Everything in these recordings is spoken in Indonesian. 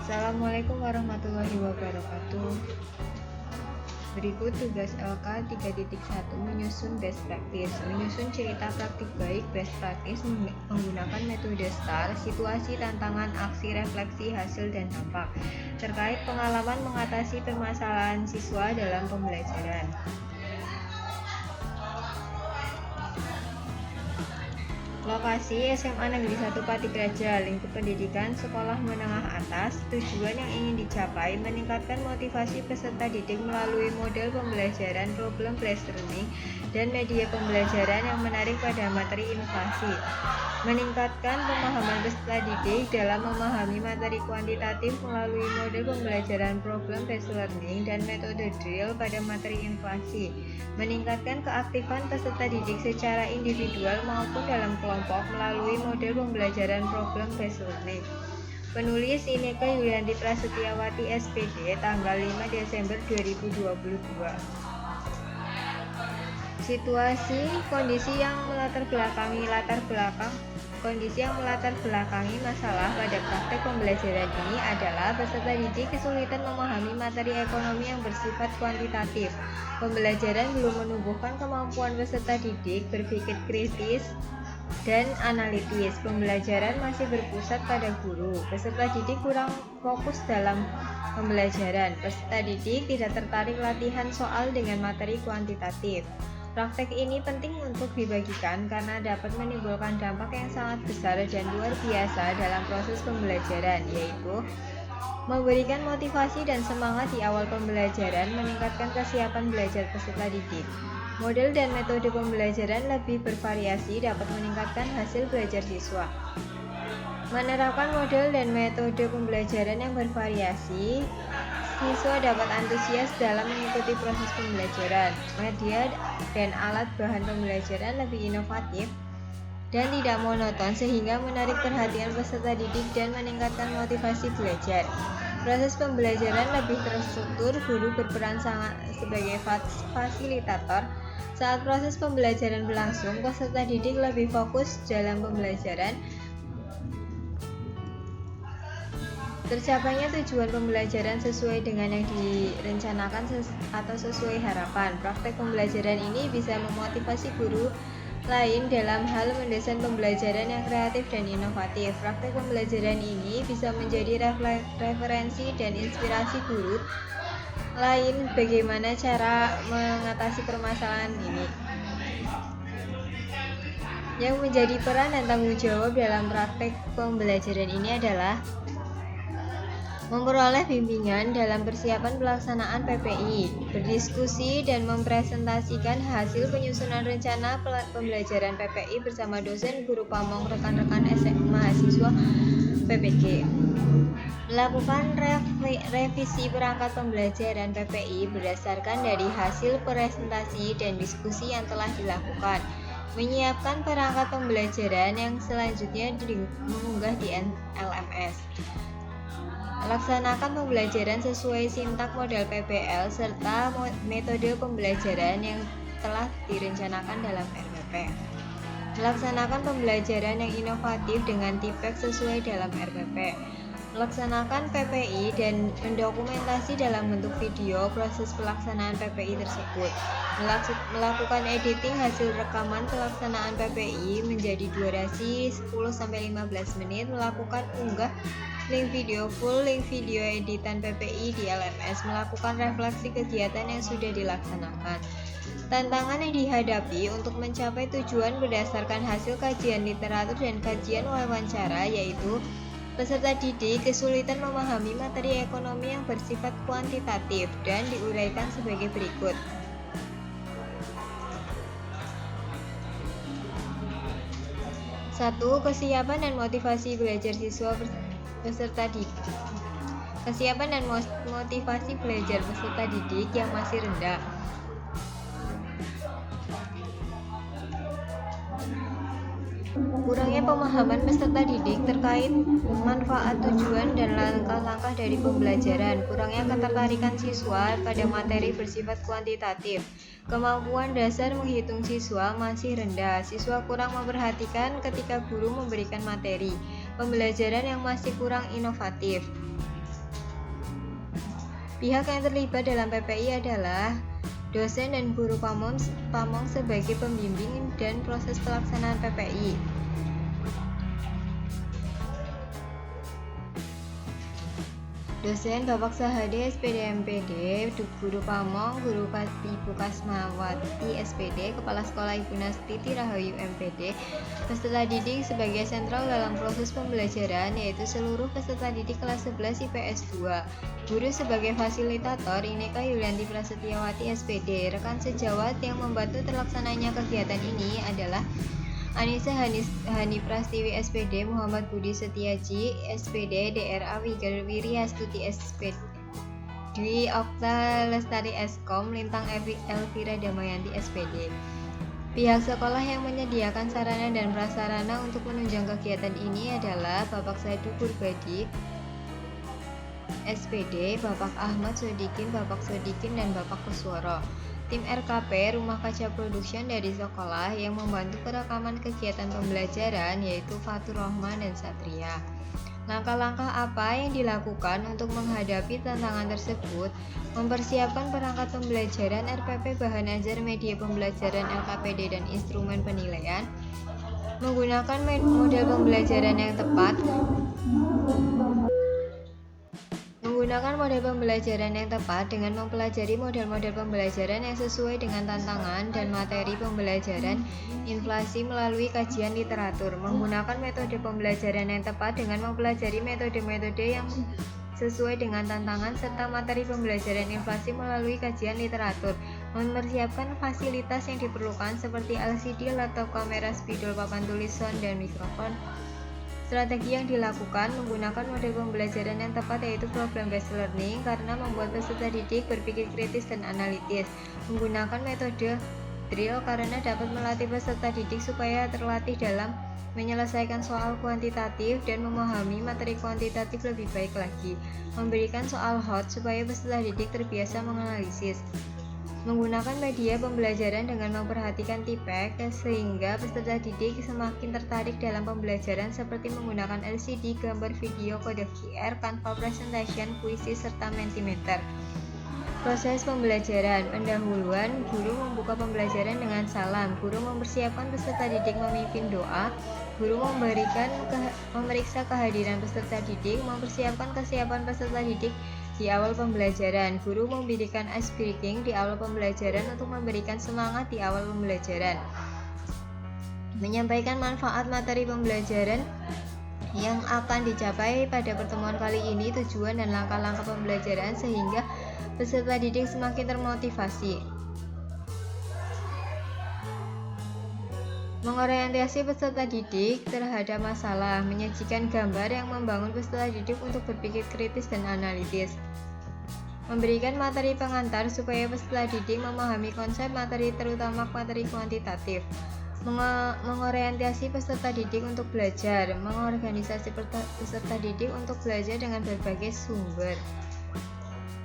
Assalamualaikum warahmatullahi wabarakatuh. Berikut tugas LK 3.1 menyusun best practice. Menyusun cerita praktik baik best practice menggunakan metode STAR, situasi, tantangan, aksi, refleksi, hasil, dan dampak terkait pengalaman mengatasi permasalahan siswa dalam pembelajaran. Lokasi SMA Negeri 1 Patikraja, lingkup pendidikan sekolah menengah atas. Tujuan yang ingin dicapai meningkatkan motivasi peserta didik melalui model pembelajaran problem based learning dan media pembelajaran yang menarik pada materi inovasi. Meningkatkan pemahaman peserta didik dalam memahami materi kuantitatif melalui model pembelajaran problem based learning dan metode drill pada materi inovasi. Meningkatkan keaktifan peserta didik secara individual maupun dalam kelompok melalui model pembelajaran problem based learning. Penulis Ineke Yulianti Prasetyawati SPD, tanggal 5 Desember 2022. Situasi kondisi yang melatar belakangi masalah pada praktek pembelajaran ini adalah peserta didik kesulitan memahami materi ekonomi yang bersifat kuantitatif. Pembelajaran belum menumbuhkan kemampuan peserta didik berpikir kritis dan analitis. Pembelajaran masih berpusat pada guru. Peserta didik kurang fokus dalam pembelajaran. Peserta didik tidak tertarik latihan soal dengan materi kuantitatif. Praktek ini penting untuk dibagikan karena dapat menimbulkan dampak yang sangat besar dan luar biasa dalam proses pembelajaran, yaitu memberikan motivasi dan semangat di awal pembelajaran, meningkatkan kesiapan belajar peserta didik. Model dan metode pembelajaran lebih bervariasi dapat meningkatkan hasil belajar siswa. Menerapkan model dan metode pembelajaran yang bervariasi, siswa dapat antusias dalam mengikuti proses pembelajaran. Media dan alat bahan pembelajaran lebih inovatif dan tidak monoton sehingga menarik perhatian peserta didik dan meningkatkan motivasi belajar. Proses pembelajaran lebih terstruktur, guru berperan sebagai fasilitator. Saat proses pembelajaran berlangsung, peserta didik lebih fokus dalam pembelajaran. Tercapainya tujuan pembelajaran sesuai dengan yang direncanakan atau sesuai harapan. Praktek pembelajaran ini bisa memotivasi guru lain dalam hal mendesain pembelajaran yang kreatif dan inovatif. Praktek pembelajaran ini bisa menjadi referensi dan inspirasi guru lain bagaimana cara mengatasi permasalahan ini. Yang menjadi peran dan tanggung jawab dalam praktek pembelajaran ini adalah memperoleh bimbingan dalam persiapan pelaksanaan PPI, berdiskusi dan mempresentasikan hasil penyusunan rencana pembelajaran PPI bersama dosen, guru pamong, rekan-rekan mahasiswa PPG. Melakukan revisi perangkat pembelajaran PPI berdasarkan dari hasil presentasi dan diskusi yang telah dilakukan. Menyiapkan perangkat pembelajaran yang selanjutnya mengunggah di LMS. Laksanakan pembelajaran sesuai sintak model PBL serta metode pembelajaran yang telah direncanakan dalam RPP. Melaksanakan pembelajaran yang inovatif dengan TIPEX sesuai dalam RPP. Melaksanakan PPI dan mendokumentasi dalam bentuk video proses pelaksanaan PPI tersebut. Melakukan editing hasil rekaman pelaksanaan PPI menjadi durasi 10-15 menit. Melakukan unggah link video full, link video editan PPI di LMS. Melakukan refleksi kegiatan yang sudah dilaksanakan. Tantangan yang dihadapi untuk mencapai tujuan berdasarkan hasil kajian literatur dan kajian wawancara, yaitu peserta didik kesulitan memahami materi ekonomi yang bersifat kuantitatif dan diuraikan sebagai berikut. Satu, kesiapan dan motivasi belajar siswa peserta didik. Kesiapan dan motivasi belajar peserta didik yang masih rendah. Kurangnya pemahaman peserta didik terkait manfaat, tujuan, dan langkah-langkah dari pembelajaran. Kurangnya ketertarikan siswa pada materi bersifat kuantitatif. Kemampuan dasar menghitung siswa masih rendah. Siswa kurang memperhatikan ketika guru memberikan materi. Pembelajaran yang masih kurang inovatif. Pihak yang terlibat dalam PPI adalah dosen dan guru pamong sebagai pembimbing dan proses pelaksanaan PPI. Dosen Bapak Sahade SPD MPD, Guru Pamong, Guru Ibu Kasmawati SPD, Kepala Sekolah Ibu Nastiti Rahayu MPD. Peserta didik sebagai sentral dalam proses pembelajaran yaitu seluruh peserta didik kelas 11 IPS 2. Guru sebagai fasilitator Ineka Yulianti Prasetyawati SPD. Rekan sejawat yang membantu terlaksananya kegiatan ini adalah Anissa Hani Prastiwi SPD, Muhammad Budi Setiaji SPD, DRA Wiger Wiryastuti SPD, Dwi Okta Lestari Eskom, Lintang Elvira Damayanti SPD. Pihak sekolah yang menyediakan sarana dan prasarana untuk menunjang kegiatan ini adalah Bapak Saidu Kurbadi SPD, Bapak Ahmad Sodikin, Bapak Sodikin, dan Bapak Kusworo. Tim RKP Rumah Kaca Production dari sekolah yang membantu perekaman kegiatan pembelajaran yaitu Fatur Rohman dan Satria. Langkah-langkah apa yang dilakukan untuk menghadapi tantangan tersebut? Mempersiapkan perangkat pembelajaran RPP bahan ajar media pembelajaran LKPD dan instrumen penilaian. Menggunakan model pembelajaran yang tepat. Menggunakan model pembelajaran yang tepat dengan mempelajari model-model pembelajaran yang sesuai dengan tantangan dan materi pembelajaran inflasi melalui kajian literatur. Menggunakan metode pembelajaran yang tepat dengan mempelajari metode-metode yang sesuai dengan tantangan serta materi pembelajaran inflasi melalui kajian literatur. Mempersiapkan fasilitas yang diperlukan seperti LCD, laptop, kamera, spidol, papan tulis, sound, dan mikrofon. Strategi yang dilakukan menggunakan model pembelajaran yang tepat yaitu problem based learning karena membuat peserta didik berpikir kritis dan analitis. Menggunakan metode drill karena dapat melatih peserta didik supaya terlatih dalam menyelesaikan soal kuantitatif dan memahami materi kuantitatif lebih baik lagi. Memberikan soal hot supaya peserta didik terbiasa menganalisis. Menggunakan media pembelajaran dengan memperhatikan tipek sehingga peserta didik semakin tertarik dalam pembelajaran seperti menggunakan LCD, gambar video, kode QR, Canva Presentation, puisi, serta Mentimeter. Proses pembelajaran. Pendahuluan, guru membuka pembelajaran dengan salam. Guru mempersiapkan peserta didik memimpin doa. Guru memeriksa kehadiran peserta didik, mempersiapkan kesiapan peserta didik di awal pembelajaran. Guru memberikan ice breaking di awal pembelajaran untuk memberikan semangat di awal pembelajaran. Menyampaikan manfaat materi pembelajaran yang akan dicapai pada pertemuan kali ini, tujuan dan langkah-langkah pembelajaran sehingga peserta didik semakin termotivasi. Mengorientasi peserta didik terhadap masalah, menyajikan gambar yang membangun peserta didik untuk berpikir kritis dan analitis. Memberikan materi pengantar supaya peserta didik memahami konsep materi terutama materi kuantitatif. Mengorientasi peserta didik untuk belajar, mengorganisasi peserta didik untuk belajar dengan berbagai sumber.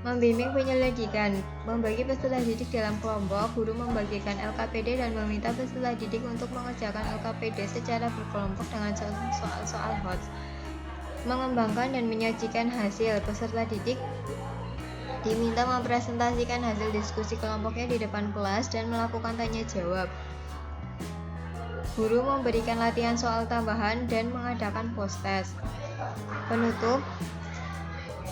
Membimbing penyelidikan, membagi peserta didik dalam kelompok. Guru membagikan LKPD dan meminta peserta didik untuk mengerjakan LKPD secara berkelompok dengan soal-soal hot. Mengembangkan dan menyajikan hasil. Peserta didik diminta mempresentasikan hasil diskusi kelompoknya di depan kelas dan melakukan tanya jawab. Guru memberikan latihan soal tambahan dan mengadakan post-test. Penutup,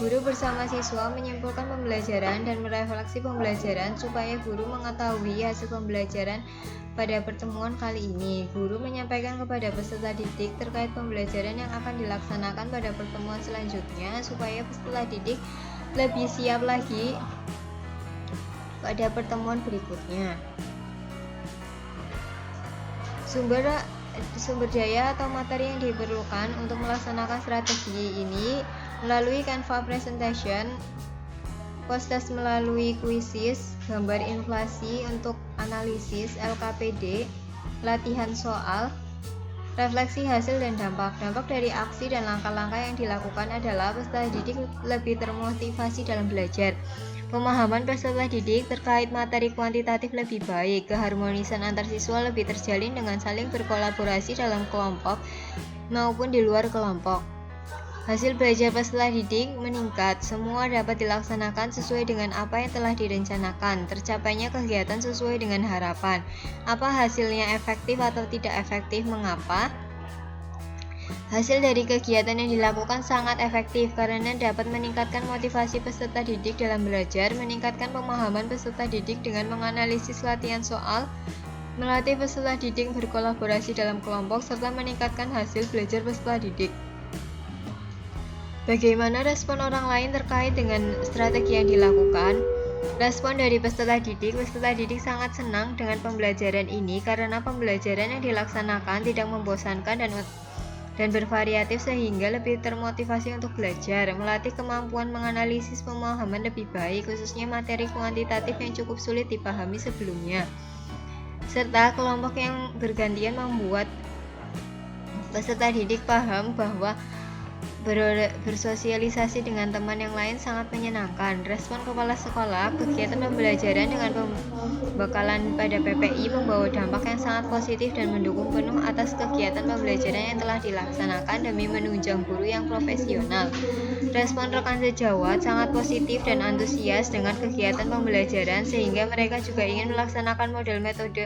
guru bersama siswa menyimpulkan pembelajaran dan merefleksi pembelajaran supaya guru mengetahui hasil pembelajaran pada pertemuan kali ini. Guru menyampaikan kepada peserta didik terkait pembelajaran yang akan dilaksanakan pada pertemuan selanjutnya supaya peserta didik lebih siap lagi pada pertemuan berikutnya. Sumber daya atau materi yang diperlukan untuk melaksanakan strategi ini melalui Canva Presentation, post-test melalui kuisis, gambar inflasi untuk analisis LKPD, latihan soal, Refleksi hasil dan dampak. Dampak dari aksi dan langkah-langkah yang dilakukan adalah peserta didik lebih termotivasi dalam belajar. Pemahaman peserta didik terkait materi kuantitatif lebih baik. Keharmonisan antar siswa lebih terjalin dengan saling berkolaborasi dalam kelompok maupun di luar kelompok. Hasil belajar peserta didik meningkat, semua dapat dilaksanakan sesuai dengan apa yang telah direncanakan, tercapainya kegiatan sesuai dengan harapan. Apa hasilnya efektif atau tidak efektif, mengapa? Hasil dari kegiatan yang dilakukan sangat efektif karena dapat meningkatkan motivasi peserta didik dalam belajar, meningkatkan pemahaman peserta didik dengan menganalisis latihan soal, melatih peserta didik berkolaborasi dalam kelompok, serta meningkatkan hasil belajar peserta didik. Bagaimana respon orang lain terkait dengan strategi yang dilakukan? Respon dari peserta didik sangat senang dengan pembelajaran ini karena pembelajaran yang dilaksanakan tidak membosankan dan bervariatif sehingga lebih termotivasi untuk belajar, melatih kemampuan menganalisis pemahaman lebih baik, khususnya materi kuantitatif yang cukup sulit dipahami sebelumnya. Serta kelompok yang bergantian membuat peserta didik paham bahwa bersosialisasi dengan teman yang lain sangat menyenangkan. Respon kepala sekolah, kegiatan pembelajaran dengan pembekalan pada PPI membawa dampak yang sangat positif dan mendukung penuh atas kegiatan pembelajaran yang telah dilaksanakan demi menunjang guru yang profesional. Respon rekan sejawat sangat positif dan antusias dengan kegiatan pembelajaran sehingga mereka juga ingin melaksanakan model metode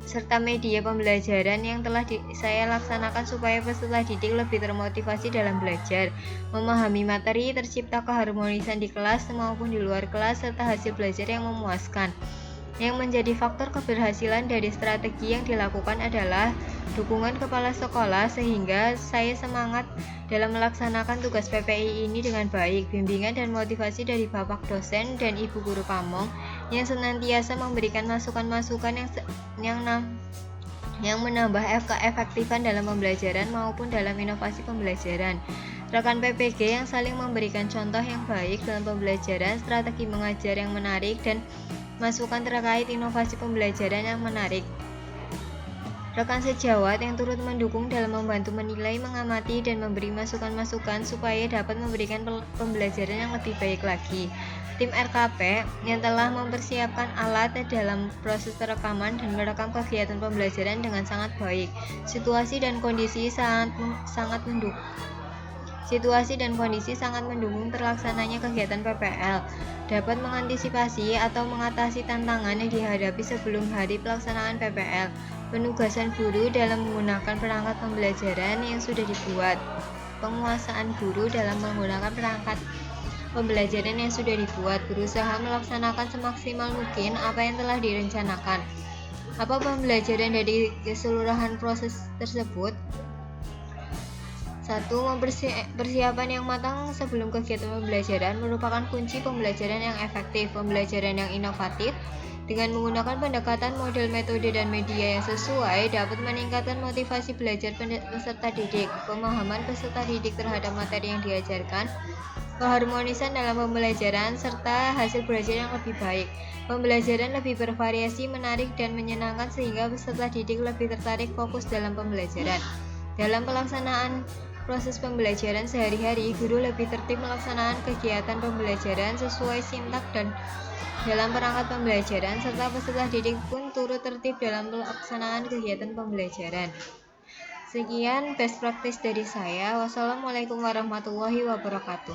serta media pembelajaran yang telah saya laksanakan supaya peserta didik lebih termotivasi dalam belajar, memahami materi, tercipta keharmonisan di kelas maupun di luar kelas, serta hasil belajar yang memuaskan. Yang menjadi faktor keberhasilan dari strategi yang dilakukan adalah dukungan kepala sekolah sehingga saya semangat dalam melaksanakan tugas PPI ini dengan baik, bimbingan dan motivasi dari Bapak dosen dan Ibu guru Pamong yang senantiasa memberikan masukan-masukan yang menambah keefektifan dalam pembelajaran maupun dalam inovasi pembelajaran. Rekan PPG yang saling memberikan contoh yang baik dalam pembelajaran, strategi mengajar yang menarik, dan masukan terkait inovasi pembelajaran yang menarik. Rekan sejawat yang turut mendukung dalam membantu menilai, mengamati, dan memberi masukan-masukan supaya dapat memberikan pembelajaran yang lebih baik lagi. Tim RKP yang telah mempersiapkan alat dalam proses perekaman dan merekam kegiatan pembelajaran dengan sangat baik. Situasi dan kondisi sangat mendukung terlaksananya kegiatan PPL, dapat mengantisipasi atau mengatasi tantangan yang dihadapi sebelum hari pelaksanaan PPL. Penugasan guru dalam menggunakan perangkat pembelajaran yang sudah dibuat. Penguasaan guru dalam menggunakan perangkat pembelajaran yang sudah dibuat, berusaha melaksanakan semaksimal mungkin apa yang telah direncanakan. Apa pembelajaran dari keseluruhan proses tersebut? 1. Persiapan yang matang sebelum kegiatan pembelajaran merupakan kunci pembelajaran yang efektif. Pembelajaran yang inovatif dengan menggunakan pendekatan model, metode, dan media yang sesuai dapat meningkatkan motivasi belajar peserta didik, pemahaman peserta didik terhadap materi yang diajarkan, keharmonisan dalam pembelajaran, serta hasil belajar yang lebih baik. Pembelajaran lebih bervariasi, menarik, dan menyenangkan sehingga peserta didik lebih tertarik fokus dalam pembelajaran. Dalam pelaksanaan proses pembelajaran sehari-hari, guru lebih tertib melaksanakan kegiatan pembelajaran sesuai sintak dan dalam perangkat pembelajaran, serta peserta didik pun turut tertib dalam pelaksanaan kegiatan pembelajaran. Sekian best practice dari saya. Wassalamualaikum warahmatullahi wabarakatuh.